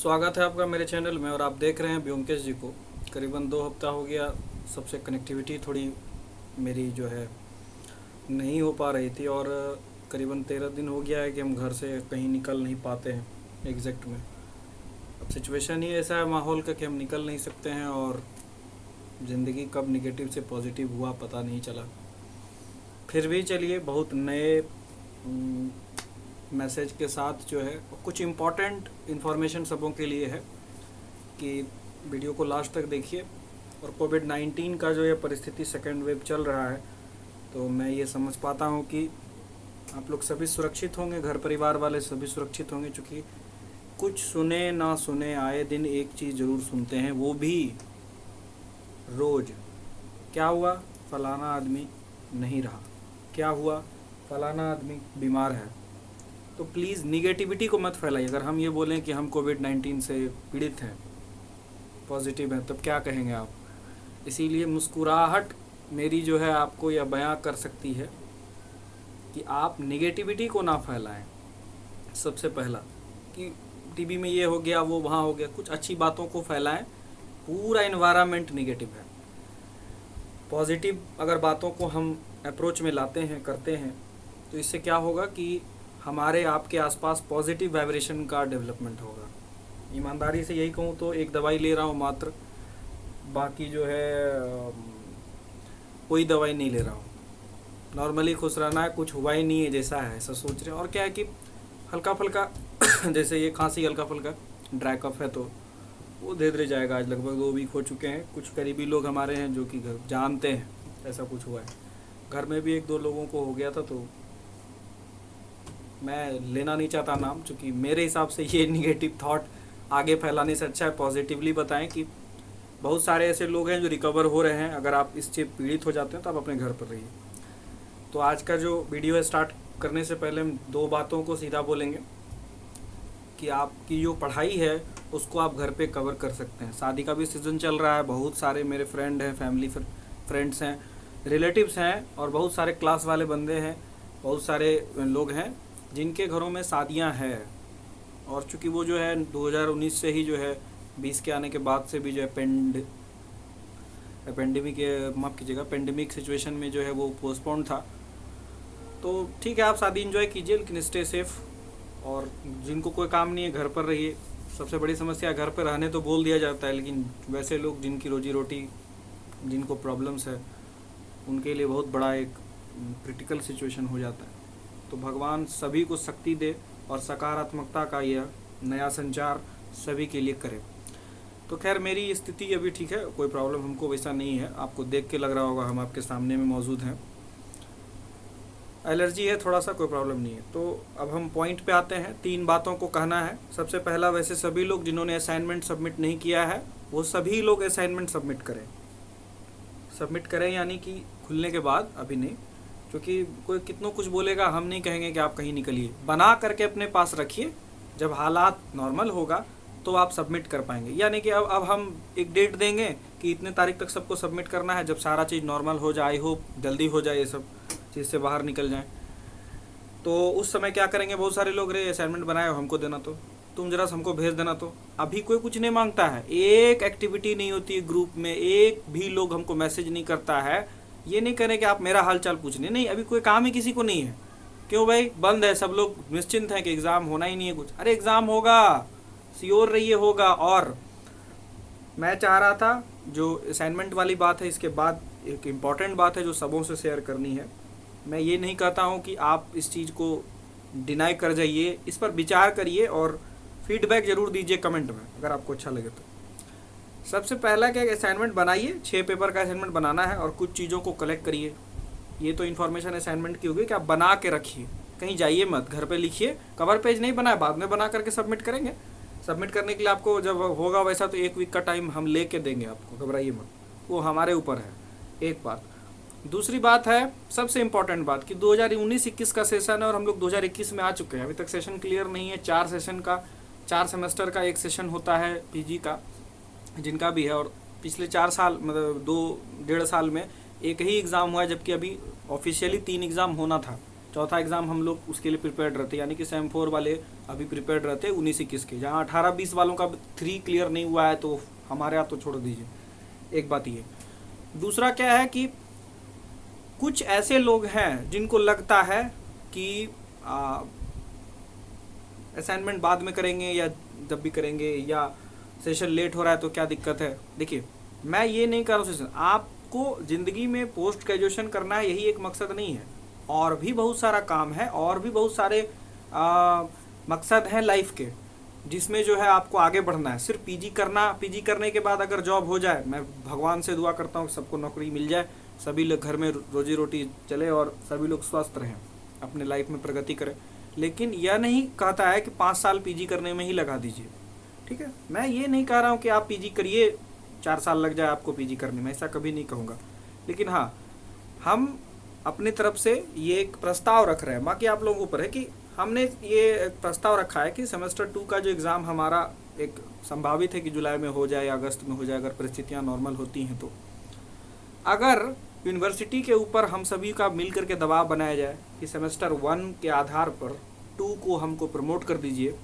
स्वागत है आपका मेरे चैनल में और आप देख रहे हैं ब्योमकेश जी को। करीबन 2 हफ्ता हो गया, सबसे कनेक्टिविटी थोड़ी मेरी जो है नहीं हो पा रही थी और करीबन 13 दिन हो गया है कि हम घर से कहीं निकल नहीं पाते हैं एग्जैक्ट में। अब सिचुएशन ही ऐसा है माहौल का कि हम निकल नहीं सकते हैं और ज़िंदगी कब निगेटिव से पॉजिटिव हुआ पता नहीं चला। फिर भी चलिए, बहुत नए मैसेज के साथ जो है कुछ इम्पॉर्टेंट इन्फॉर्मेशन सबों के लिए है कि वीडियो को लास्ट तक देखिए। और कोविड-19 का जो ये परिस्थिति सेकेंड वेव चल रहा है, तो मैं ये समझ पाता हूँ कि आप लोग सभी सुरक्षित होंगे, घर परिवार वाले सभी सुरक्षित होंगे। चूँकि कुछ सुने ना सुने आए दिन एक चीज़ ज़रूर सुनते हैं, वो भी रोज़। क्या हुआ? फलाना आदमी नहीं रहा। क्या हुआ? फलाना आदमी बीमार है। तो प्लीज़ निगेटिविटी को मत फैलाइए। अगर हम ये बोलें कि हम कोविड-19 से पीड़ित हैं, पॉजिटिव हैं, तब क्या कहेंगे आप? इसीलिए मुस्कुराहट मेरी जो है आपको यह बयां कर सकती है कि आप निगेटिविटी को ना फैलाएं। सबसे पहला कि टीवी में ये हो गया, वो वहाँ हो गया, कुछ अच्छी बातों को फैलाएं। पूरा इन्वायरमेंट निगेटिव है। पॉजिटिव अगर बातों को हम अप्रोच में लाते हैं, करते हैं, तो इससे क्या होगा कि हमारे आपके आसपास पॉजिटिव वाइब्रेशन का डेवलपमेंट होगा। ईमानदारी से यही कहूँ तो एक दवाई ले रहा हूँ मात्र, बाकी जो है कोई दवाई नहीं ले रहा हूँ। नॉर्मली खुश रहना है, कुछ हुआ ही नहीं है जैसा है ऐसा सोच रहे हैं। और क्या है कि हल्का फुल्का जैसे ये खांसी हल्का फुल्का ड्राई कफ है, तो वो धीरे धीरे जाएगा। आज लगभग 2 वीक हो चुके हैं। कुछ करीबी लोग हमारे हैं जो कि जानते हैं ऐसा कुछ हुआ है। घर में भी 1-2 लोगों को हो गया था, तो मैं लेना नहीं चाहता नाम, क्योंकि मेरे हिसाब से ये निगेटिव थॉट आगे फैलाने से अच्छा है पॉजिटिवली बताएं कि बहुत सारे ऐसे लोग हैं जो रिकवर हो रहे हैं। अगर आप इससे पीड़ित हो जाते हैं तो आप अपने घर पर रहिए। तो आज का जो वीडियो है, स्टार्ट करने से पहले हम 2 बातों को सीधा बोलेंगे कि आपकी जो पढ़ाई है उसको आप घर पे कवर कर सकते हैं। शादी का भी सीज़न चल रहा है, बहुत सारे मेरे फ्रेंड हैं, फैमिली फ्रेंड्स हैं, रिलेटिव्स हैं और बहुत सारे क्लास वाले बंदे हैं, बहुत सारे लोग हैं जिनके घरों में शादियां हैं। और चूँकि वो जो है 2019 से ही जो है 20 के आने के बाद से भी जो है पेंडेमिक सिचुएशन में जो है वो पोस्टपोन था। तो ठीक है, आप शादी एंजॉय कीजिए, लेकिन स्टे सेफ। और जिनको कोई काम नहीं है घर पर रहिए। सबसे बड़ी समस्या घर पर रहने तो बोल दिया जाता है, लेकिन वैसे लोग जिनकी रोजी रोटी, जिनको प्रॉब्लम्स है, उनके लिए बहुत बड़ा एक क्रिटिकल सिचुएशन हो जाता है। तो भगवान सभी को शक्ति दे और सकारात्मकता का यह नया संचार सभी के लिए करे। तो खैर, मेरी स्थिति अभी ठीक है, कोई प्रॉब्लम हमको वैसा नहीं है। आपको देख के लग रहा होगा हम आपके सामने में मौजूद हैं। एलर्जी है थोड़ा सा, कोई प्रॉब्लम नहीं है। तो अब हम पॉइंट पे आते हैं। 3 बातों को कहना है। सबसे पहला, वैसे सभी लोग जिन्होंने असाइनमेंट सबमिट नहीं किया है वो सभी लोग असाइनमेंट सबमिट करें, यानी कि खुलने के बाद, अभी नहीं। क्योंकि कोई कितनों कुछ बोलेगा, हम नहीं कहेंगे कि आप कहीं निकलिए। बना करके अपने पास रखिए, जब हालात नॉर्मल होगा तो आप सबमिट कर पाएंगे। यानी कि अब हम एक डेट देंगे कि इतने तारीख तक सबको सबमिट करना है, जब सारा चीज़ नॉर्मल हो जाए, हो जल्दी हो जाए, ये सब चीज़ से बाहर निकल जाए। तो उस समय क्या करेंगे, बहुत सारे लोग रे असाइनमेंट बनाए हो, हमको देना, तो तुम जरा हमको भेज देना। तो अभी कोई कुछ नहीं मांगता है, एक एक्टिविटी नहीं होती ग्रुप में, एक भी लोग हमको मैसेज नहीं करता है। ये नहीं करें कि आप मेरा हाल चाल पूछने, नहीं, अभी कोई काम ही किसी को नहीं है। क्यों भाई? बंद है, सब लोग निश्चिंत हैं कि एग्ज़ाम होना ही नहीं है कुछ। अरे एग्ज़ाम होगा, श्योर रहिए होगा। और मैं चाह रहा था, जो असाइनमेंट वाली बात है, इसके बाद एक इम्पॉर्टेंट बात है जो सबों से शेयर करनी है। मैं ये नहीं कहता हूँ कि आप इस चीज़ को डिनाई कर जाइए, इस पर विचार करिए और फीडबैक ज़रूर दीजिए कमेंट में अगर आपको अच्छा लगे तो। सबसे पहला क्या, असाइनमेंट बनाइए। 6 पेपर का असाइनमेंट बनाना है और कुछ चीज़ों को कलेक्ट करिए। ये तो इन्फॉर्मेशन असाइनमेंट की होगी कि आप बना के रखिए, कहीं जाइए मत, घर पे लिखिए। कवर पेज नहीं बनाए, बाद में बना करके सबमिट करेंगे। सबमिट करने के लिए आपको जब होगा वैसा तो 1 वीक का टाइम हम ले के देंगे आपको, घबराइए मत, वो हमारे ऊपर है। एक बात। दूसरी बात है, सबसे इम्पॉर्टेंट बात, कि 2019-21 का सेशन है और हम लोग 2021 में आ चुके हैं। अभी तक सेशन क्लियर नहीं है। 4 सेमेस्टर का एक सेशन होता है पीजी का, जिनका भी है। और पिछले 4 साल, मतलब 2-1.5 साल में एक ही एग्ज़ाम हुआ है, जबकि अभी ऑफिशियली 3 एग्ज़ाम होना था। चौथा एग्ज़ाम हम लोग उसके लिए प्रिपेयर्ड रहते, यानी कि सेम 4 वाले अभी प्रिपेयर्ड रहते 19-21 के। जहाँ 18-20 वालों का 3 क्लियर नहीं हुआ है तो हमारे यहाँ तो छोड़ दीजिए। एक बात ये। दूसरा क्या है कि कुछ ऐसे लोग हैं जिनको लगता है कि असाइनमेंट बाद में करेंगे या जब भी करेंगे, या सेशन लेट हो रहा है तो क्या दिक्कत है। देखिए, मैं ये नहीं कर रहा हूँ सेशन, आपको ज़िंदगी में पोस्ट ग्रेजुएशन करना है, यही एक मकसद नहीं है। और भी बहुत सारा काम है, और भी बहुत सारे मकसद हैं लाइफ के, जिसमें जो है आपको आगे बढ़ना है। सिर्फ पीजी करना, पीजी करने के बाद अगर जॉब हो जाए, मैं भगवान से दुआ करता हूँ कि सबको नौकरी मिल जाए, सभी लोग घर में रोजी रोटी चले और सभी लोग स्वस्थ रहें, अपने लाइफ में प्रगति करें। लेकिन यह नहीं कहता है कि 5 साल पीजी करने में ही लगा दीजिए, ठीक है। मैं ये नहीं कह रहा हूँ कि आप पीजी करिए 4 साल लग जाए आपको पीजी करने में, ऐसा कभी नहीं कहूँगा। लेकिन हाँ, हम अपनी तरफ से ये एक प्रस्ताव रख रहे हैं, बाकी आप लोगों के ऊपर है कि हमने ये एक प्रस्ताव रखा है कि सेमेस्टर 2 का जो एग्ज़ाम हमारा एक संभावित है कि जुलाई में हो जाए या अगस्त में हो जाए, अगर परिस्थितियाँ नॉर्मल होती हैं तो। अगर यूनिवर्सिटी के ऊपर हम सभी का मिल करके दबाव बनाया जाए कि सेमेस्टर 1 के आधार पर 2 को हमको प्रमोट कर दीजिए,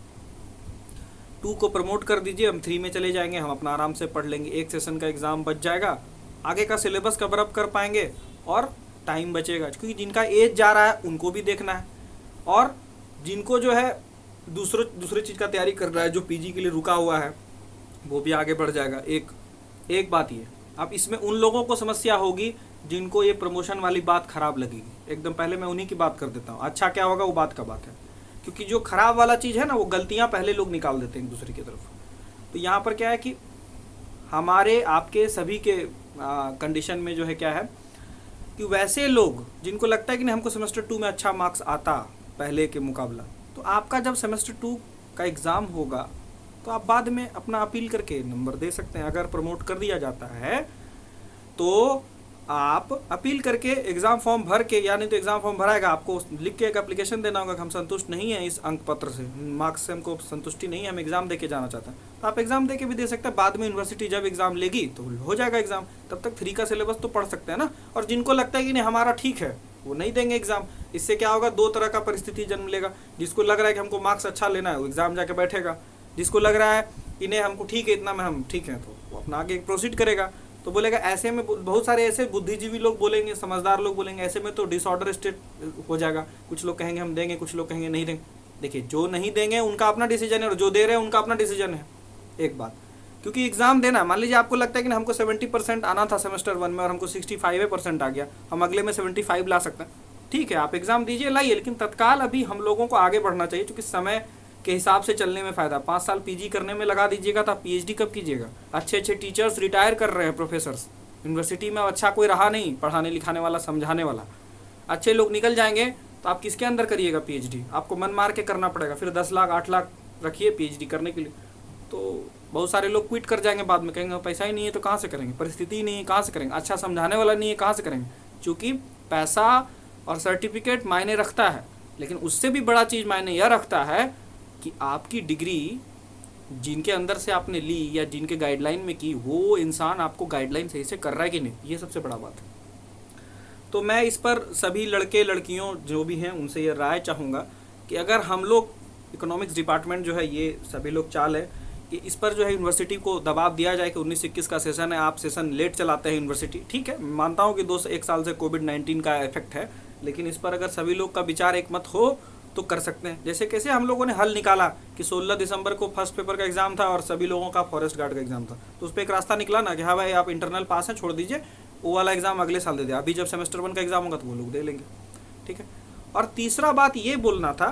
2 को प्रमोट कर दीजिए, हम 3 में चले जाएंगे, हम अपना आराम से पढ़ लेंगे, एक सेशन का एग्ज़ाम बच जाएगा, आगे का सिलेबस कवर अप कर पाएंगे और टाइम बचेगा। क्योंकि जिनका एज जा रहा है उनको भी देखना है, और जिनको जो है दूसरी चीज़ का तैयारी कर रहा है, जो पीजी के लिए रुका हुआ है, वो भी आगे बढ़ जाएगा। एक बात ये, अब इसमें उन लोगों को समस्या होगी जिनको ये प्रमोशन वाली बात खराब लगेगी। एकदम पहले मैं उन्हीं की बात कर देता हूँ, अच्छा क्या होगा वो बात का बात है। क्योंकि जो खराब वाला चीज़ है ना, वो गलतियाँ पहले लोग निकाल देते हैं एक दूसरे की तरफ। तो यहाँ पर क्या है कि हमारे आपके सभी के कंडीशन में जो है क्या है कि वैसे लोग जिनको लगता है कि नहीं हमको सेमेस्टर 2 में अच्छा मार्क्स आता पहले के मुकाबला, तो आपका जब सेमेस्टर 2 का एग्ज़ाम होगा तो आप बाद में अपना अपील करके नंबर दे सकते हैं। अगर प्रमोट कर दिया जाता है तो आप अपील करके एग्ज़ाम फॉर्म भर के, या नहीं तो एग्ज़ाम फॉर्म भराएगा, आपको लिख के एक एप्लीकेशन देना होगा कि हम संतुष्ट नहीं हैं इस अंक पत्र से, मार्क्स से हमको संतुष्टि नहीं है, हम एग्ज़ाम दे के जाना चाहते हैं। तो आप एग्ज़ाम दे के भी दे सकते हैं। बाद में यूनिवर्सिटी जब एग्ज़ाम लेगी तो हो जाएगा एग्ज़ाम, तब तक 3 का सिलेबस तो पढ़ सकते हैं ना। और जिनको लगता है कि नहीं हमारा ठीक है, वो नहीं देंगे एग्ज़ाम। इससे क्या होगा, 2 तरह का परिस्थिति जन्म लेगा। जिसको लग रहा है कि हमको मार्क्स अच्छा लेना है वो एग्ज़ाम जाके बैठेगा, जिसको लग रहा है कि नहीं हमको ठीक है, इतना में हम ठीक हैं, तो वो अपना आगे प्रोसीड करेगा। तो बोलेगा, ऐसे में बहुत सारे ऐसे बुद्धिजीवी लोग बोलेंगे, समझदार लोग बोलेंगे, ऐसे में तो डिसऑर्डर स्टेट हो जाएगा। कुछ लोग कहेंगे हम देंगे, कुछ लोग कहेंगे नहीं देंगे। देखिए, जो नहीं देंगे उनका अपना डिसीजन है और जो दे रहे हैं उनका अपना डिसीजन है। एक बात, क्योंकि एग्ज़ाम देना, मान लीजिए आपको लगता है कि हमको 70% आना था सेमेस्टर 1 में और हमको 65% आ गया, हम अगले में 75 ला सकते हैं, ठीक है, आप एग्ज़ाम दीजिए, लाइए। लेकिन तत्काल अभी हम लोगों को आगे बढ़ना चाहिए, क्योंकि समय के हिसाब से चलने में फ़ायदा। 5 साल पीजी करने में लगा दीजिएगा तो आप पीएचडी कब कीजिएगा। अच्छे टीचर्स रिटायर कर रहे हैं, प्रोफेसर्स यूनिवर्सिटी में अच्छा कोई रहा नहीं पढ़ाने लिखाने वाला, समझाने वाला, अच्छे लोग निकल जाएंगे, तो आप किसके अंदर करिएगा पीएचडी। आपको मन मार के करना पड़ेगा, फिर 10 लाख 8 लाख रखिए पीएचडी करने के लिए। तो बहुत सारे लोग क्विट कर जाएंगे, बाद में कहेंगे पैसा ही नहीं है तो कहाँ से करेंगे, परिस्थिति ही नहीं है कहाँ से करेंगे, अच्छा समझाने वाला नहीं है कहाँ से करेंगे। चूँकि पैसा और सर्टिफिकेट मायने रखता है, लेकिन उससे भी बड़ा चीज़ मायने यह रखता है कि आपकी डिग्री जिनके अंदर से आपने ली या जिनके गाइडलाइन में की, वो इंसान आपको गाइडलाइन सही से कर रहा है कि नहीं, ये सबसे बड़ा बात है। तो मैं इस पर सभी लड़के लड़कियों जो भी हैं उनसे ये राय चाहूँगा कि अगर हम लोग इकोनॉमिक्स डिपार्टमेंट जो है, ये सभी लोग चाल है कि इस पर जो है यूनिवर्सिटी को दबाव दिया जाए कि 19-21 का सेशन है, आप सेशन लेट चलाते हैं यूनिवर्सिटी, ठीक है, मानता हूँ कि 2 से 1 साल से कोविड-19 का इफेक्ट है, लेकिन इस पर अगर सभी लोग का विचार एक मत हो तो कर सकते हैं। जैसे कैसे हम लोगों ने हल निकाला कि 16 दिसंबर को फर्स्ट पेपर का एग्ज़ाम था और सभी लोगों का फॉरेस्ट गार्ड का एग्ज़ाम था, तो उस पर एक रास्ता निकला ना कि हाँ भाई आप इंटरनल पास हैं, छोड़ दीजिए, वो वाला एग्ज़ाम अगले साल दे दिया, अभी जब सेमेस्टर 1 का एग्ज़ाम होगा तो वो लोग दे लेंगे, ठीक है। और तीसरा बात ये बोलना था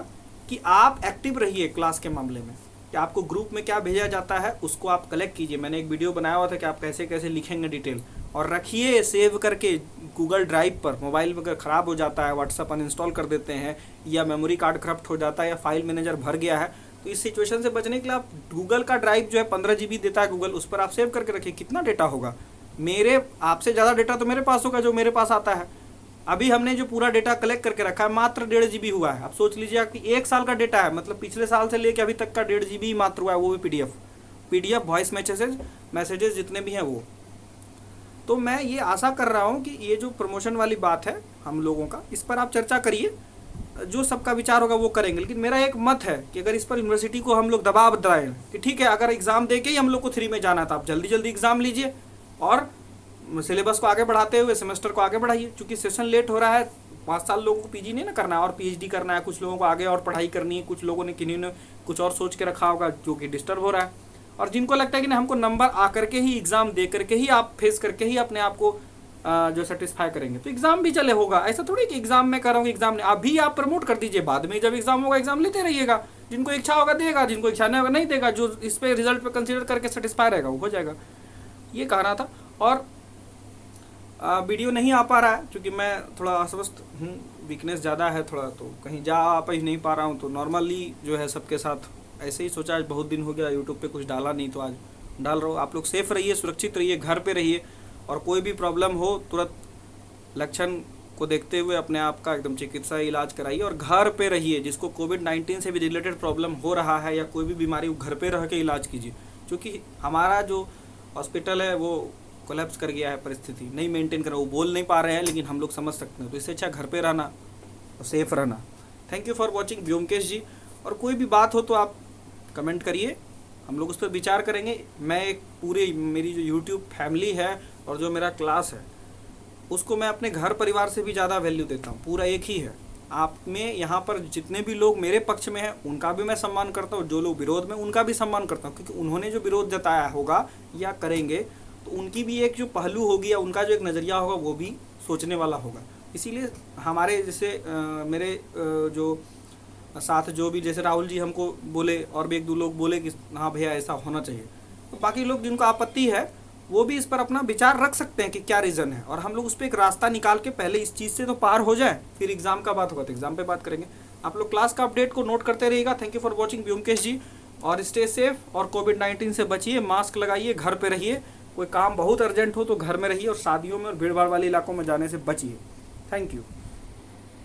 कि आप एक्टिव रहिए क्लास के मामले में, कि आपको ग्रुप में क्या भेजा जाता है उसको आप कलेक्ट कीजिए। मैंने एक वीडियो बनाया हुआ था कि आप कैसे कैसे लिखेंगे डिटेल, और रखिए सेव करके गूगल ड्राइव पर। मोबाइल में अगर ख़राब हो जाता है, व्हाट्सअप अनइंस्टॉल कर देते हैं, या मेमोरी कार्ड करप्ट हो जाता है, या फाइल मैनेजर भर गया है, तो इस सिचुएशन से बचने के लिए आप गूगल का ड्राइव जो है 15 GB देता है गूगल, उस पर आप सेव करके रखिए। कितना डेटा होगा, मेरे आपसे ज़्यादा डेटा तो मेरे पास होगा जो मेरे पास आता है। अभी हमने जो पूरा डेटा कलेक्ट करके रखा है मात्र 1.5 GB हुआ है। आप सोच लीजिए कि 1 साल का डेटा है, मतलब पिछले साल से लेकर अभी तक का 1.5 GB ही मात्र हुआ है, वो भी PDF वॉइस मैसेजेस जितने भी हैं वो। तो मैं ये आशा कर रहा हूँ कि ये जो प्रमोशन वाली बात है हम लोगों का, इस पर आप चर्चा करिए, जो सबका विचार होगा वो करेंगे, लेकिन मेरा एक मत है कि अगर इस पर यूनिवर्सिटी को हम लोग दबाव डालें कि ठीक है अगर एग्ज़ाम दे के ही हम लोग को 3 में जाना था, आप जल्दी जल्दी एग्ज़ाम लीजिए और सिलेबस को आगे बढ़ाते हुए सेमेस्टर को आगे बढ़ाइए। क्योंकि सेशन लेट हो रहा है, 5 साल लोगों को पीजी नहीं ना करना है और पीएचडी करना है, कुछ लोगों को आगे और पढ़ाई करनी है, कुछ लोगों ने किन्हीं ने कुछ और सोच के रखा होगा जो कि डिस्टर्ब हो रहा है। और जिनको लगता है कि नहीं हमको नंबर आ करके ही एग्ज़ाम दे करके ही आप फेस करके ही अपने आप को जो सेटिस्फाई करेंगे, तो एग्ज़ाम भी चले होगा। ऐसा थोड़ी कि एग्ज़ाम में करोगे, एग्ज़ाम नहीं, अभी आप प्रमोट कर दीजिए, बाद में जब एग्ज़ाम होगा एग्ज़ाम लेते रहिएगा। जिनको इच्छा होगा देगा, जिनको इच्छा नहीं होगा नहीं देगा, जो इस पे रिजल्ट पे कंसीडर करके सेटिस्फाई रहेगा वो हो जाएगा। ये कहना था। और वीडियो नहीं आ पा रहा है क्योंकि मैं थोड़ा अस्वस्थ हूँ, वीकनेस ज़्यादा है थोड़ा, तो कहीं जा आप ही नहीं पा रहा हूँ। तो नॉर्मली जो है सबके साथ ऐसे ही सोचा, आज बहुत दिन हो गया यूट्यूब पे कुछ डाला नहीं, तो आज डाल रहा हूँ। आप लोग सेफ़ रहिए, सुरक्षित रहिए, घर पे रहिए, और कोई भी प्रॉब्लम हो तुरंत लक्षण को देखते हुए अपने आप का एकदम चिकित्सा इलाज कराइए और घर पे रहिए। जिसको कोविड-19 से भी रिलेटेड प्रॉब्लम हो रहा है या कोई भी बीमारी, वो घर पे रह के इलाज कीजिए। क्योंकि हमारा जो हॉस्पिटल है वो कोलैप्स कर गया है, परिस्थिति नहीं मेंटेन कर रहा, वो बोल नहीं पा रहे हैं लेकिन हम लोग समझ सकते हैं। तो इससे अच्छा घर पे रहना और सेफ रहना। Thank you for watching Vyomkesh ji. और कोई भी बात हो तो आप कमेंट करिए, हम लोग उस पर विचार करेंगे। मैं एक पूरे मेरी जो यूट्यूब फैमिली है और जो मेरा क्लास है उसको मैं अपने घर परिवार से भी ज़्यादा वैल्यू देता हूँ, पूरा एक ही है। आप में यहाँ पर जितने भी लोग मेरे पक्ष में हैं उनका भी मैं सम्मान करता हूँ, जो लोग विरोध में उनका भी सम्मान करता हूँ, क्योंकि उन्होंने जो विरोध जताया होगा या करेंगे तो उनकी भी एक जो पहलू होगी या उनका जो एक नज़रिया होगा वो भी सोचने वाला होगा। इसीलिए हमारे जैसे मेरे जो साथ जो भी, जैसे राहुल जी हमको बोले और भी 1-2 लोग बोले कि हाँ भैया ऐसा होना चाहिए, तो बाकी लोग जिनको आपत्ति है वो भी इस पर अपना विचार रख सकते हैं कि क्या रीज़न है, और हम लोग उस पर एक रास्ता निकाल के पहले इस चीज़ से तो पार हो जाए, फिर एग्ज़ाम का बात होगा तो एग्ज़ाम पे बात करेंगे। आप लोग क्लास का अपडेट को नोट करते रहिएगा। Thank you for watching Vyomkesh ji, और स्टे सेफ और कोविड-19 से बचिए, मास्क लगाइए, घर पे रहिए। कोई काम बहुत अर्जेंट हो तो घर में रहिए और शादियों में और भीड़ भाड़ वाले इलाकों में जाने से बचिए। Thank you.